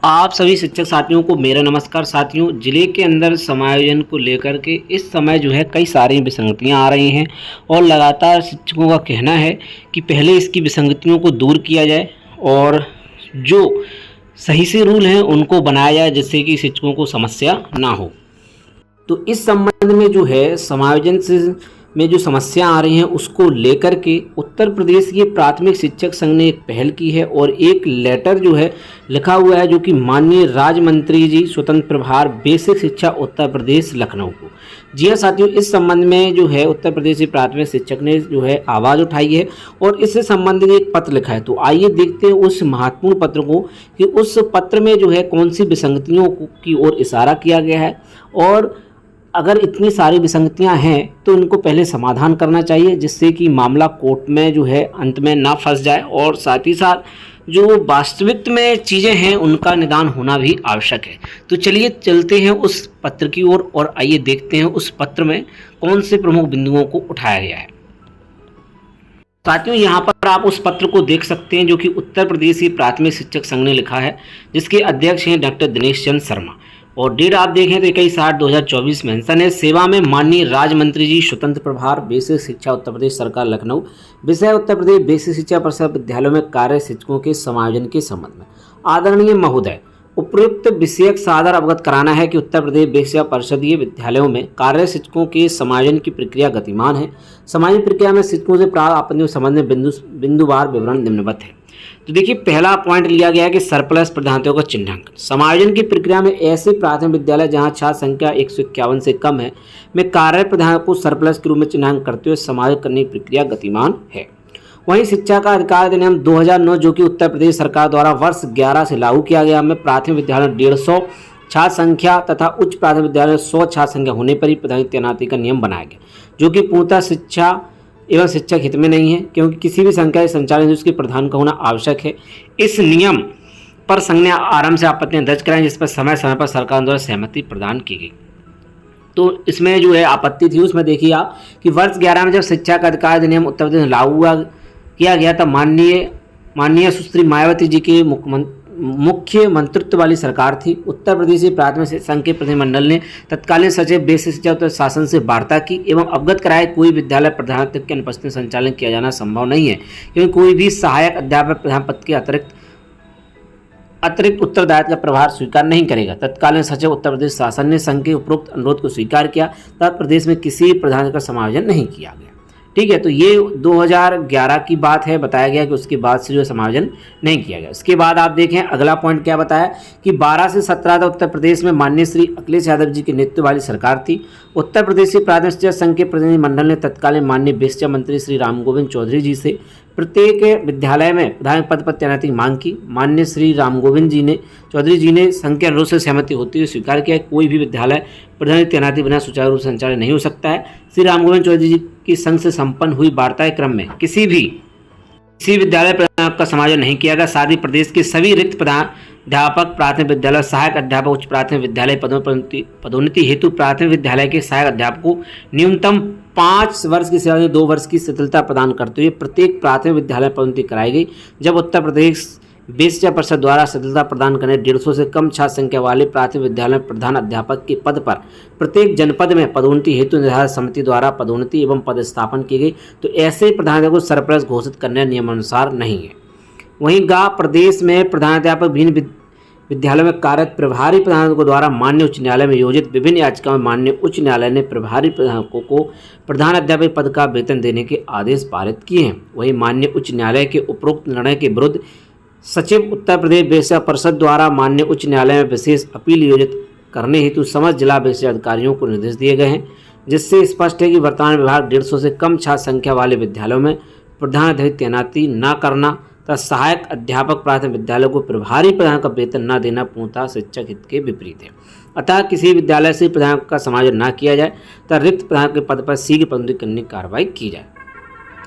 आप सभी शिक्षक साथियों को मेरा नमस्कार। साथियों, जिले के अंदर समायोजन को लेकर के इस समय जो है कई सारी विसंगतियां आ रही हैं और लगातार शिक्षकों का कहना है कि पहले इसकी विसंगतियों को दूर किया जाए और जो सही से रूल हैं उनको बनाया जाए जिससे कि शिक्षकों को समस्या ना हो। तो इस संबंध में जो है समायोजन से में जो समस्या आ रही हैं उसको लेकर के उत्तर प्रदेश के प्राथमिक शिक्षक संघ ने एक पहल की है और एक लेटर जो है लिखा हुआ है जो कि माननीय राज्य मंत्री जी स्वतंत्र प्रभार बेसिक शिक्षा उत्तर प्रदेश लखनऊ को। जी हाँ साथियों, इस संबंध में जो है उत्तर प्रदेश के प्राथमिक शिक्षक ने जो है आवाज़ उठाई है और इससे संबंधित एक पत्र लिखा है। तो आइए देखते हैं उस महत्वपूर्ण पत्र को कि उस पत्र में जो है कौन सी विसंगतियों की ओर इशारा किया गया है और अगर इतनी सारी विसंगतियां हैं तो इनको पहले समाधान करना चाहिए जिससे कि मामला कोर्ट में जो है अंत में ना फंस जाए और साथ ही साथ जो वास्तविक में चीज़ें हैं उनका निदान होना भी आवश्यक है। तो चलिए चलते हैं उस पत्र की ओर और आइए देखते हैं उस पत्र में कौन से प्रमुख बिंदुओं को उठाया गया है। साथियों, यहाँ पर आप उस पत्र को देख सकते हैं जो कि उत्तर प्रदेश की प्राथमिक शिक्षक संघ ने लिखा है जिसके अध्यक्ष हैं डॉक्टर दिनेश चंद्र शर्मा और डेट आप देखें तो 21/8/2024 मेंशन है। सेवा में माननीय राज्य मंत्री जी स्वतंत्र प्रभार बेसिक शिक्षा उत्तर प्रदेश सरकार लखनऊ। विषय उत्तर प्रदेश बेसिक शिक्षा परिषद विद्यालयों में कार्य शिक्षकों के समायोजन के संबंध में। आदरणीय महोदय, उपयुक्त विषयक सादर अवगत कराना है कि उत्तर प्रदेश बेसिक शिक्षा परिषदीय विद्यालयों में कार्य शिक्षकों के समायोजन की प्रक्रिया गतिमान है। समायोजन प्रक्रिया में शिक्षकों से प्राप्त आपत्तियों के संबंध में बिंदुवार विवरण निम्नवत है। तो देखिए, पहला पॉइंट लिया गया है कि सरप्लस प्रधानताओं का चिन्हांकन। समायोजन की प्रक्रिया में ऐसे प्राथमिक विद्यालय जहां छात्र संख्या 151 से कम है में कार्य प्रधान को सरप्लस के रूप में चिन्हांकन करते हुए समायोजन करने की प्रक्रिया गतिमान है। वहीं शिक्षा का अधिकार अधिनियम 2009 जो कि उत्तर प्रदेश सरकार द्वारा वर्ष 11 से लागू किया गया में प्राथमिक विद्यालय 150 छात्र संख्या तथा उच्च प्राथमिक विद्यालय 100 छात्र संख्या होने पर ही प्रधान तैनाती का नियम बनाया गया जो कि पूर्णतः शिक्षा एवं शिक्षक हित में नहीं है क्योंकि किसी भी संख्या के संचालन उसके प्रधान का होना आवश्यक है। इस नियम पर संघ ने आरंभ से आपत्तियां दर्ज कराई जिस पर समय समय पर सरकार द्वारा सहमति प्रदान की गई। तो इसमें जो है आपत्ति थी उसमें देखिए आप कि वर्ष 11 में जब शिक्षा का अधिकार अधिनियम उत्तर प्रदेश में लागू किया गया तब माननीय सुश्री मायावती जी के मुख्य मंत्रित्व वाली सरकार थी। उत्तर प्रदेश प्राथमिक संघ के प्रतिनिधिमंडल ने तत्कालीन सचिव बेसिक शिक्षा उत्तर शासन से वार्ता की एवं अवगत कराया कोई विद्यालय प्रधानाध्यापक के अनुपस्थिति में संचालन किया जाना संभव नहीं है क्योंकि कोई भी सहायक अध्यापक प्रधान पद के अतिरिक्त उत्तरदायित्व का प्रभार स्वीकार नहीं करेगा। तत्कालीन सचिव उत्तर प्रदेश शासन ने संघ के उपरोक्त अनुरोध को स्वीकार किया तब प्रदेश में किसी प्रधान का समायोजन नहीं किया गया। ठीक है, तो ये 2011 की बात है। बताया गया कि उसके बाद से जो समायोजन नहीं किया गया। उसके बाद आप देखें अगला पॉइंट क्या बताया कि 12 से 17 तक उत्तर प्रदेश में माननीय श्री अखिलेश यादव जी के नेतृत्व वाली सरकार थी। उत्तर प्रदेश के प्राथमिक शिक्षा संघ के प्रतिनिधिमंडल ने तत्कालीन माननीय बेसिक शिक्षा मंत्री श्री राम गोविंद चौधरी जी से प्रत्येक विद्यालय में प्रधान पद पर तैनाती की मांग की। माननीय श्री राम गोविंद चौधरी जी ने संघ के अनुरोध से सहमति होते हुए स्वीकार किया कोई भी विद्यालय प्रधान तैनाती बिना सुचारू रूप से संचालन नहीं हो सकता है। श्री राम गोविंद चौधरी जी की संघ से संपन्न हुई वार्ता के क्रम में किसी विद्यालय प्रधान का समायोजन नहीं किया गया। साथ ही प्रदेश के सभी रिक्त प्रधानाध्यापक प्राथमिक विद्यालय सहायक अध्यापक उच्च प्राथमिक विद्यालय पदोन्नति हेतु प्राथमिक विद्यालय के सहायक अध्यापक को न्यूनतम 5 वर्ष की सेवा में 2 वर्ष की शिथिलता प्रदान करते हुए प्रत्येक प्राथमिक विद्यालय पदोन्नति कराई गई। जब उत्तर प्रदेश बेसिक शिक्षा परिषद द्वारा शिथिलता प्रदान करने 150 से कम छात्र संख्या वाले प्राथमिक विद्यालय प्रधान अध्यापक के पद पर प्रत्येक जनपद में पदोन्नति हेतु निर्धारित समिति द्वारा पदोन्नति एवं पदस्थापन की गई तो ऐसे प्रधानाध्यापक को सरप्लस घोषित करने नियमानुसार नहीं है। वहीं प्रदेश में प्रधानाध्यापक भिन्न विद्यालय में कार्यरत प्रभारी प्रधानाध्यापकों द्वारा मान्य उच्च न्यायालय में योजित विभिन्न याचिकाओं में माननीय उच्च न्यायालय ने प्रभारी प्रधानाध्यापकों को प्रधान अध्यापक पद का वेतन देने के आदेश पारित किए हैं। वहीं माननीय उच्च न्यायालय के उपरोक्त निर्णय के विरुद्ध सचिव उत्तर प्रदेश बेसिक शिक्षा परिषद द्वारा माननीय उच्च न्यायालय में विशेष अपील योजित करने हेतु समस्त जिला बेसिक शिक्षा अधिकारियों को निर्देश दिए गए हैं जिससे स्पष्ट है कि वर्तमान विभाग 150 से कम छात्र संख्या वाले विद्यालयों में प्रधान अध्यापक तैनाती न करना तथा सहायक अध्यापक प्राथमिक विद्यालयों को प्रभारी प्रधान का वेतन न देना पूर्णतः शिक्षक हित के विपरीत है। अतः किसी विद्यालय से प्रधान का समायोजन न किया जाए तथा रिक्त प्रधान के पद पर शीघ्र पदोन्नति करने की कार्रवाई की जाए।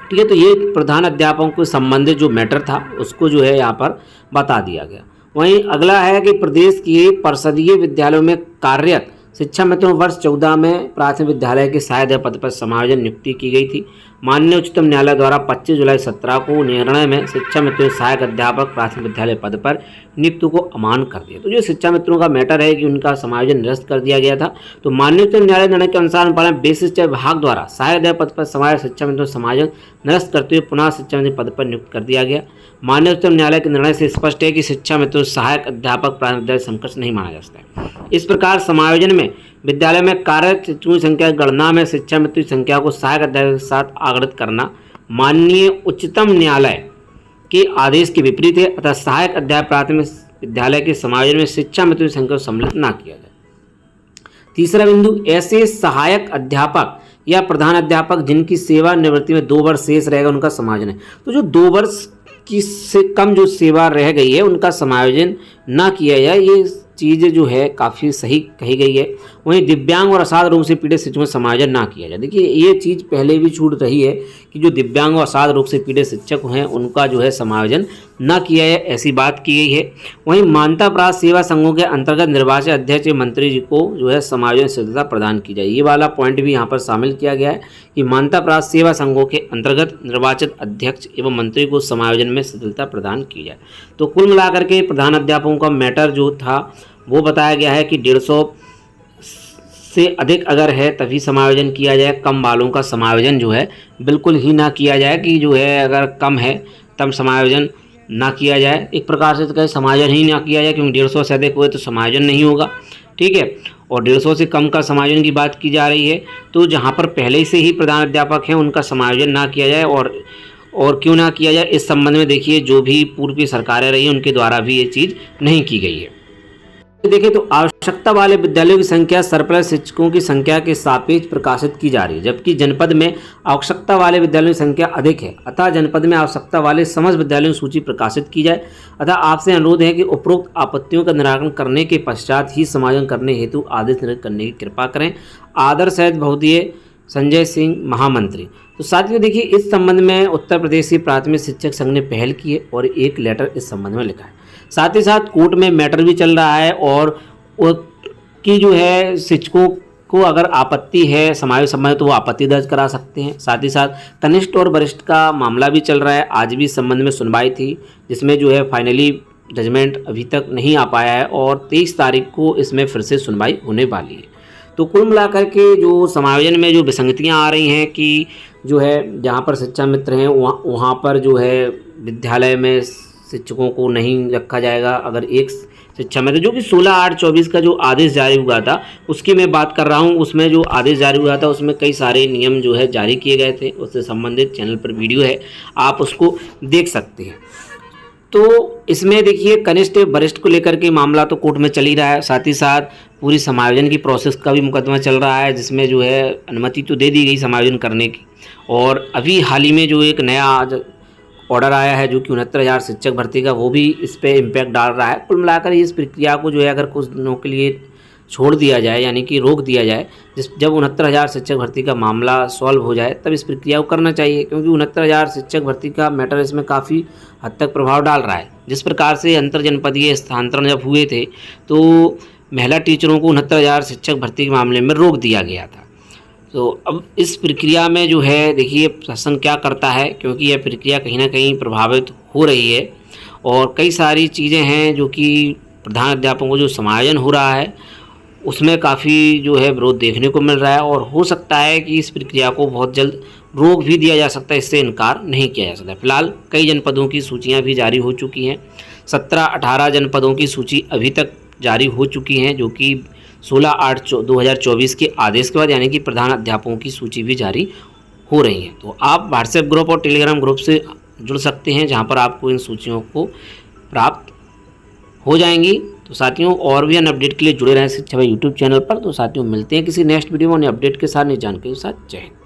ठीक है, तो ये प्रधान अध्यापकों को संबंधित जो मैटर था उसको जो है यहाँ पर बता दिया गया। वहीं अगला है कि प्रदेश के परिषदीय विद्यालयों में कार्यरत शिक्षा मित्रों वर्ष 14 में प्राथमिक विद्यालय के सहायक पद पर समायोजन नियुक्ति की गई थी। माननीय उच्चतम न्यायालय द्वारा 25 जुलाई 17 को निर्णय में शिक्षा मित्रों सहायक अध्यापक प्राथमिक विद्यालय पद पर नियुक्ति को अमान्य कर दिया। तो जो शिक्षा मित्रों का मैटर है कि उनका समायोजन निरस्त कर दिया गया था। तो माननीय उच्चतम न्यायालय निर्णय के अनुसार पालन बेसिक शिक्षा विभाग द्वारा सहायक अध्यापक पद पर समायोजित शिक्षा मित्रों समायोजन निरस्त करते हुए पुनः शिक्षा मित्र पद पर नियुक्त कर दिया गया। माननीय उच्चतम न्यायालय के निर्णय से स्पष्ट है कि शिक्षा मित्रों सहायक अध्यापक प्राथमिक विद्यालय संकट नहीं माना जा सकता है। इस प्रकार समायोजन में विद्यालय में कार्यरत शिक्षकों की संख्या की गणना में शिक्षा मित्रों की संख्या को सहायक अध्यापक के साथ आगणित करना माननीय उच्चतम न्यायालय के आदेश के विपरीत है, अतः सहायक अध्यापक प्राथमिक विद्यालय के समायोजन में शिक्षा मित्रों की संख्या को सम्मिलित न किया जाए। तीसरा बिंदु, ऐसे सहायक अध्यापक या प्रधान अध्यापक जिनकी सेवा निवृत्ति में 2 वर्ष शेष रहेगा उनका समायोजन है। तो जो 2 वर्ष की से कम जो सेवा रह गई है उनका समायोजन ना किया जाए, ये चीज़ जो है काफ़ी सही कही गई है। वहीं दिव्यांग और असाध रोग से पीड़ित शिक्षकों का समायोजन ना किया जाए। देखिए ये चीज़ पहले भी छूट रही है कि जो दिव्यांग और असाध रोग से पीड़ित शिक्षक हैं उनका जो है समायोजन ना किया जाए, ऐसी बात की गई है। वहीं मान्यता प्राप्त सेवा संघों के अंतर्गत निर्वाचित अध्यक्ष मंत्री जी को जो है समायोजन शिथिलता प्रदान की जाए। ये वाला पॉइंट भी यहाँ पर शामिल किया गया है कि मान्यता प्राप्त सेवा संघों के अंतर्गत निर्वाचित अध्यक्ष एवं मंत्री को समायोजन में शिथिलता प्रदान की जाए। तो कुल मिलाकर के प्रधान अध्यापकों का मैटर जो था वो बताया गया है कि 150 से अधिक अगर है तभी समायोजन किया जाए, कम वालों का समायोजन जो है बिल्कुल ही ना किया जाए कि जो है अगर कम है तब समायोजन ना किया जाए। एक प्रकार से तो कहीं समायोजन ही ना किया जाए, क्योंकि 150 से अधिक हुए तो समायोजन नहीं होगा, ठीक है। और 150 से कम का समायोजन की बात की जा रही है, तो जहाँ पर पहले से ही प्रधान अध्यापक हैं उनका समायोजन ना किया जाए। और क्यों ना किया जाए, इस संबंध में देखिए जो भी पूर्व की सरकारें रही उनके द्वारा भी ये चीज़ नहीं की गई है। देखिए तो आवश्यकता वाले विद्यालयों की संख्या सरप्लस शिक्षकों की संख्या के सापेक्ष प्रकाशित की जा रही है, जबकि जनपद में आवश्यकता वाले विद्यालयों की संख्या अधिक है। अतः जनपद में आवश्यकता वाले समस्त विद्यालयों की सूची प्रकाशित की जाए। अतः आपसे अनुरोध है कि उपरोक्त आपत्तियों का निराकरण करने के पश्चात ही समायोजन करने हेतु आदेश निर्गत करने की कृपा करें। आदर सहित बहुदीय संजय सिंह महामंत्री। तो साथियों देखिए इस संबंध में उत्तर प्रदेश के प्राथमिक शिक्षक संघ ने पहल की है और एक लेटर इस संबंध में लिखा है। साथ ही साथ कोर्ट में मैटर भी चल रहा है और की जो है शिक्षकों को अगर आपत्ति है समायोजन संबंध तो वो आपत्ति दर्ज करा सकते हैं। साथ ही साथ कनिष्ठ और वरिष्ठ का मामला भी चल रहा है। आज भी इस संबंध में सुनवाई थी जिसमें जो है फाइनली जजमेंट अभी तक नहीं आ पाया है और 23 तारीख को इसमें फिर से सुनवाई होने वाली है। तो कुल मिलाकर के जो समायोजन में जो विसंगतियां आ रही हैं कि जो है जहाँ पर शिक्षा मित्र हैं वहाँ पर जो है विद्यालय में शिक्षकों को नहीं रखा जाएगा। अगर एक शिक्षा मित्र जो कि 16/8/24 का जो आदेश जारी हुआ था उसकी मैं बात कर रहा हूँ, उसमें जो आदेश जारी हुआ था उसमें कई सारे नियम जो है जारी किए गए थे, उससे संबंधित चैनल पर वीडियो है, आप उसको देख सकते हैं। तो इसमें देखिए कनिष्ठ वरिष्ठ को लेकर के मामला तो कोर्ट में चल ही रहा है, साथ ही साथ पूरी समायोजन की प्रोसेस का भी मुकदमा चल रहा है जिसमें जो है अनुमति तो दे दी गई समायोजन करने की। और अभी हाल ही में जो एक नया ऑर्डर आया है जो कि 69,000 शिक्षक भर्ती का, वो भी इस पर इम्पैक्ट डाल रहा है। कुल मिलाकर इस प्रक्रिया को जो है अगर कुछ दिनों के लिए छोड़ दिया जाए यानी कि रोक दिया जाए, जब 69,000 शिक्षक भर्ती का मामला सॉल्व हो जाए तब इस प्रक्रिया को करना चाहिए, क्योंकि 69,000 शिक्षक भर्ती का मैटर इसमें काफ़ी हद तक प्रभाव डाल रहा है। जिस प्रकार से अंतर जनपदीय स्थानांतरण जब हुए थे तो महिला टीचरों को 69,000 शिक्षक भर्ती के मामले में रोक दिया गया था। तो अब इस प्रक्रिया में जो है देखिए शासन क्या करता है, क्योंकि यह प्रक्रिया कहीं ना कहीं प्रभावित हो रही है और कई सारी चीज़ें हैं जो कि प्रधान अध्यापकों को जो समायोजन हो रहा है उसमें काफ़ी जो है विरोध देखने को मिल रहा है और हो सकता है कि इस प्रक्रिया को बहुत जल्द रोक भी दिया जा सकता है, इससे इनकार नहीं किया जा सकता। फिलहाल कई जनपदों की सूचियाँ भी जारी हो चुकी हैं, 17-18 जनपदों की सूची अभी तक जारी हो चुकी हैं जो कि 16/8/2024 के आदेश के बाद यानी कि प्रधान अध्यापकों की सूची भी जारी हो रही है। तो आप व्हाट्सएप ग्रुप और टेलीग्राम ग्रुप से जुड़ सकते हैं जहां पर आपको इन सूचियों को प्राप्त हो जाएंगी। तो साथियों और भी अन्य अपडेट के लिए जुड़े रहें शिक्षा भाई यूट्यूब चैनल पर। तो साथियों मिलते हैं किसी नेक्स्ट वीडियो में अपडेट के साथ, नई जानकारी के साथ। जय हिंद।